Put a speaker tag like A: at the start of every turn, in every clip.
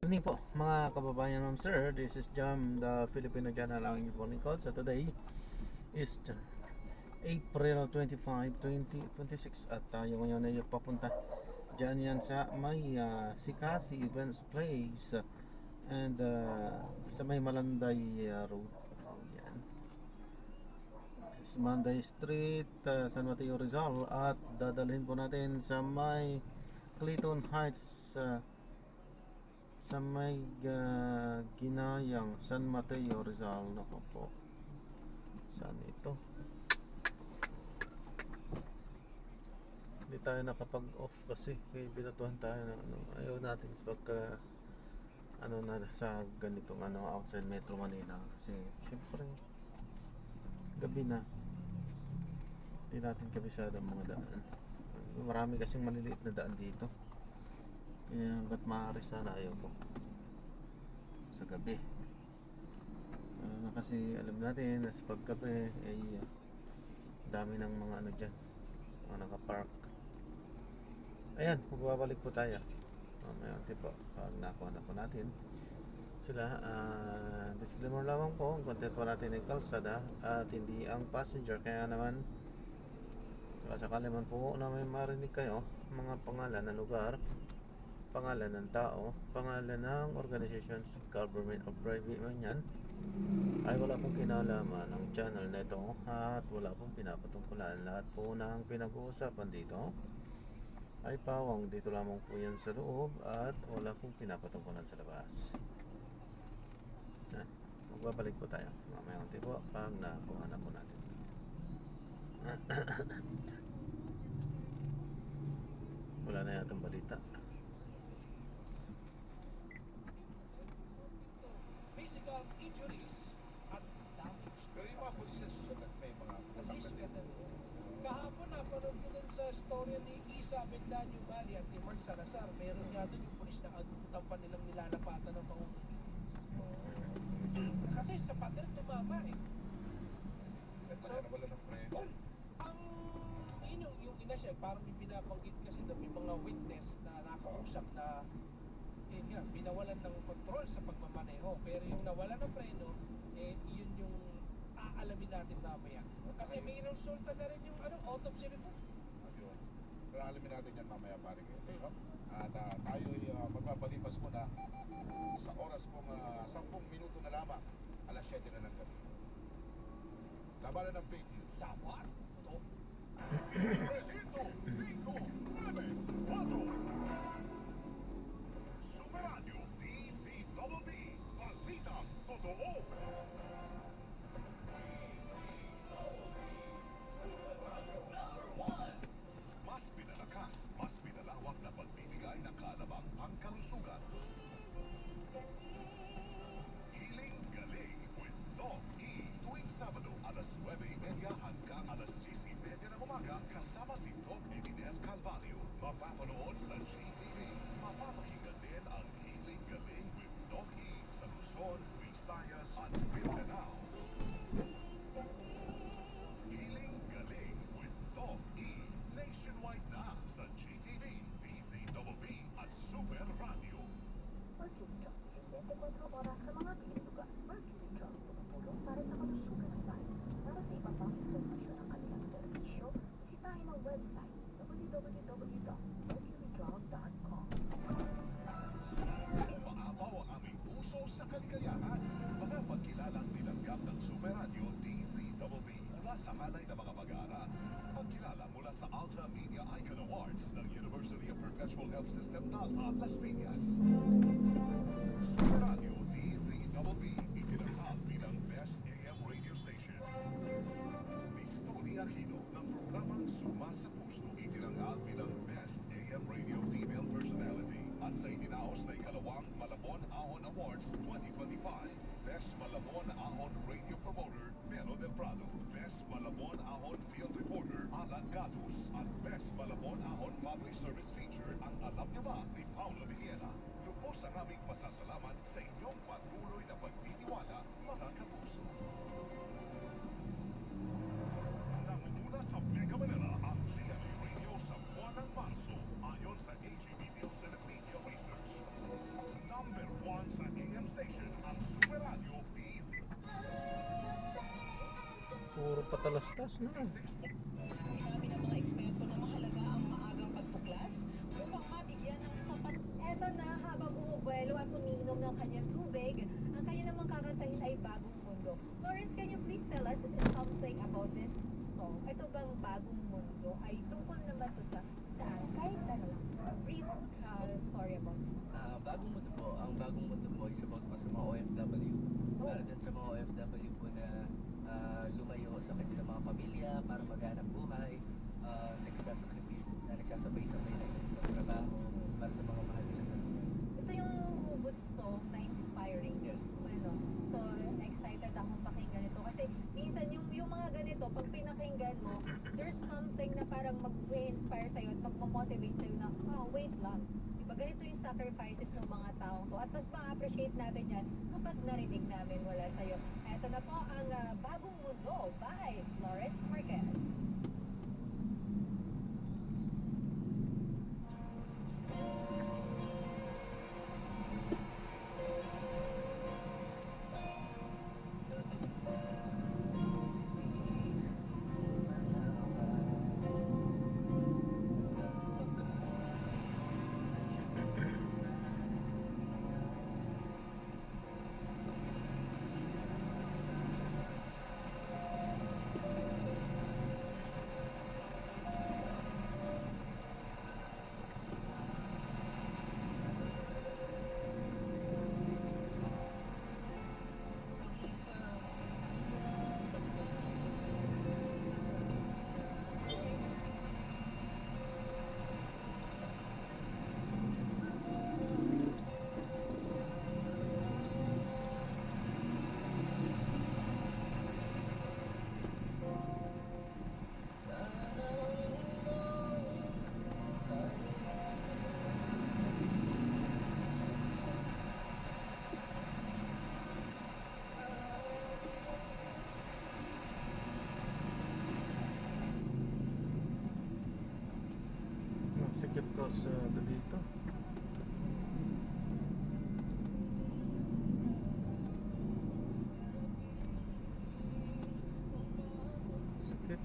A: Morning po mga kababayan, ma'am sir. This is Jam, the Filipino channel ang morning call. So today is April 25, 2026 at tayo ngayon ay papunta dyan yan sa may Sikasi Events Place and sa may Malanday Road. Yan. Manday Street, San Mateo Rizal, at dadalhin po natin sa may Clayton Heights, sa may Ginayang, San Mateo Rizal. Nako po, saan ito? Hindi tayo nakapag-off kasi kaya binatuhan tayo ng ano. Ayaw natin pagka ano na sa ganitong ano outside Metro Manila kasi syempre gabi na, hindi natin kabisado ang mga daan. Marami kasing maliliit na daan dito, kaya hanggat maaari sana ayaw ko sa gabi. Kasi alam natin na sa paggabi ay dami ng mga ano dyan, mga nakapark. Ayan, magbabalik po tayo mamaya po pag nakuha na po natin sila. Disclaimer lamang po, ang content po natin ay kalsada at hindi ang passenger, kaya naman sakasakali man po na may marinig kayo mga pangalan ng lugar, pangalan ng tao, pangalan ng organizations, government or private man yan, ay wala pong kinalaman ng channel na ito at wala pong pinapatungkulan. Lahat po ng pinag-uusapan dito ay pawang dito lamang po yan sa loob at wala pong pinapatungkulan sa labas. Magbabalik po tayo mamaya unti po pag nakuha na po natin. Wala na yatang balita.
B: Physical injuries at damage. Pero yung mga pulis na susugat may mga kasangkat din. Kahapon napanood ko dun sa storya ni Isa Bendanyo Bali at ni Mark Salazar. Meron nga dun yung pulis na tampa nilang nilalapatan ng pangulo. Kasi sa pader tumama eh. So, wala ng preno. Ang yung ina siya, parang may binabanggit kasi na may mga witness na nakausap na yun nga, binawalan ng control sa pagmamaneho. Pero yung nawalan ng preno, yun yung aalamin natin mamaya. Kasi may resulta na rin yung autopsy report. Ayun. Pero alamin natin yan mamaya, pare. At tayo'y magbabalipas muna sa oras pong 10 minuto na lamang, alas 7 na ng gabi. Labanan ng fake news. Dapat? Totoo? Presito, 5, 9, 4. Super Radio DZBB. Balita Totoo. Mas pinalakas, mas pinalawak na pagbibigay ng kaalaman ang kalusugan. Hiling Galing with Doc E. Tuwing Sabado, alas 9:30 hanggang alas 10:30 ng umaga, kasama si Doc Eminel Calvario. Mapapanood sa GTV. Mapapakinggan din ang Hiling Galing with Doc E. sa Luzon, Visayas at Mindanao. Hiling Galing with Doc E. Nationwide na sa GTV, DZBB at Super Radio.
C: Mercury Drug, 24 oras sa mga piling lugar. Mercury Drug, tumutulong para sa kalusugan ng bahay. Para sa iba pang informasyon ng kanilang serbisyo, bisitahin ang website www.mercurydrug.com.
B: Umaapaw ang aming puso sa kaligayahan. Mga pagkilalang nilanggap ng Super Radio DZBB mula sa hanay ng mga mag-aaral. Pagkilala mula sa Alta Media Icon Awards ng University of Perpetual Health System NALHA, Las Vegas. Super Radio DZBB itinanghal bilang Best AM Radio Station. Miss Tony Aquino ng programang Suma sa Puso itinanghal bilang Best AM Radio Female Personality. At sa itinaos na ikalawang Malabon Ahon Awards 2025, Best Malabon Ahon Radio Promoter, Melo Del Prado, Best Malabon Ahon Field Reporter, Alan Gatus, at Best Malabon Ahon Public Service Feature, ang Alam Niyo Ba ni Paulo Villela. Lubos ang aming pasasalamat sa inyong patuloy na pagtitiwala, mga kapuso. Nangunguna sa Mega Manila ang CNA Radio sa buwan ng Marso, ayon sa AGB Nielsen Media Research. Number 1
A: patalastas na.
D: Sinabi ng mga eksperto na mahalaga ang maagang pagtuklas upang mabigyan ng sapat.
C: Eto na, habang umubuelo at umiinom ng kanyang tubig, ang kanya namang kakantahin ay Bagong Mundo. Lawrence, can you please tell us something about this song? Ito bang Bagong Mundo ay tungkol naman to sa saan? Kahit ano lang, brief story about it.
E: Bagong mundo po, ang bagong mundo po is about po sa mga OFW.
C: Oh.
E: Para dyan sa mga OFW po na lumayo sa kanilang mga pamilya para maghanap buhay, nagsasabay-sabay na yung trabaho para sa mga mahal nila.
C: Ito yung gusto na inspiring.
E: Yes.
C: Ano, so excited akong pakinggan ito kasi minsan yung mga ganito, pag pinakinggan mo, there's something na parang mag-inspire sa'yo at magmamotivate sa'yo na, wait lang. Diba ganito yung sacrifices ng mga taong to at mas ma-appreciate natin yan kapag narinig namin wala sa'yo. Eto na po ang Bagong Mundo by Lawrence Marquez.
A: Sikip ko sa dito. Sikip.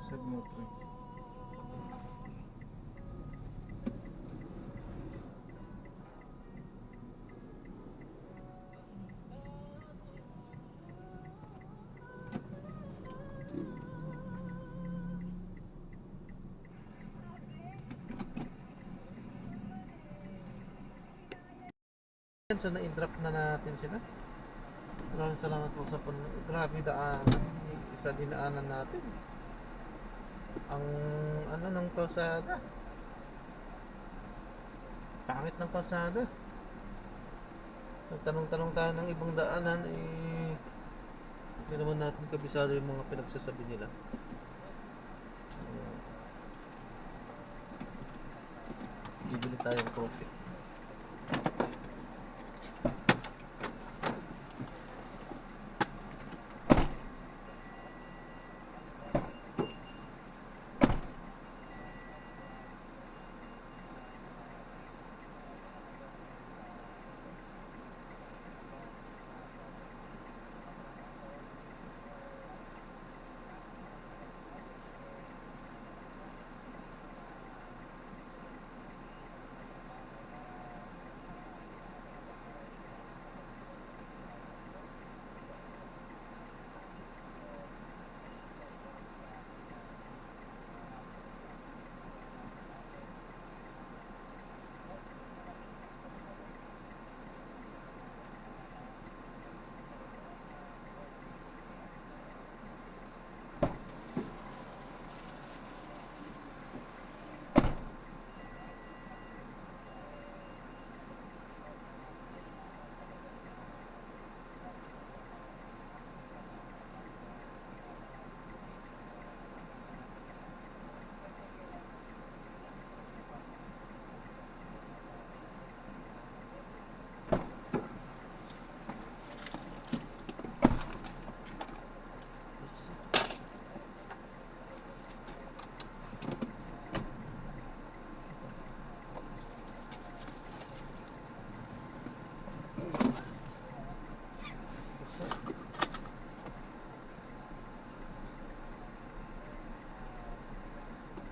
A: Signal 3. So na-drop na natin sila. Maraming salamat po sa grabe daan. Isa dinaanan natin. Ang ano ng kalsada. Pangit ng kalsada. Nagtanong-tanong tayo ng ibang daanan hindi naman natin kabisado yung mga pinagsasabi nila. Bibili tayong coffee.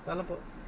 A: Kala po.